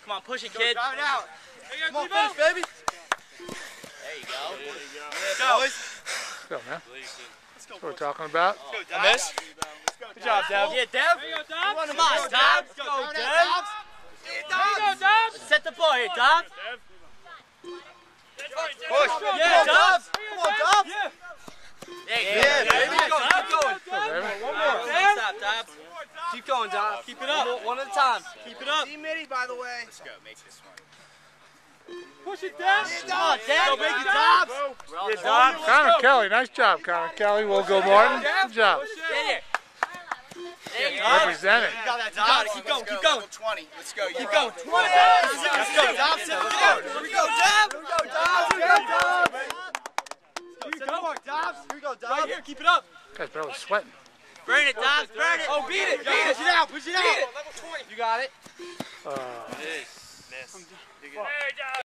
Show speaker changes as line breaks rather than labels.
Come on, push it, kid.
Drive it out.
Come on, finish, baby.
There you go.
Let's go, boys.
Let's go, man. That's what we're talking about.
Let's go, miss. Good job, Dev.
Yeah, Dev. Come on, Dobbs. Go, Dev.
Dobbs.
Set the ball here, Dobbs.
Push.
Yeah, Dobbs.
Come on, Dobbs.
There you go.
Yeah, baby. Keep going.
One
Don't stop, Dobbs.
Keep going, Dobbs.
Keep it up.
One at a time.
Keep it up.
Mitty, by the way. Let's go. Make this one.
Push it, Dev. Come on, Dev. Go make it, Dobbs.
Yeah, Dobbs.
Connor Kelly, nice job, Connor Kelly. We'll go Martin. Good job.
Get here. There you go.
Representing.
You got it. Keep going. Keep going.
20. Let's go.
Keep going. 20.
Let's go, Dobbs. Here we go, Dobbs. Here we go, Dobbs. Here we go, Dobbs. Here we go, Dobbs.
Right here. Keep it up.
Guy's probably sweating.
Burn it, Dobbs. Burn it.
Oh, beat it. Push it out. Push it out.
Level 20.
You got it.
Uh,
Miss.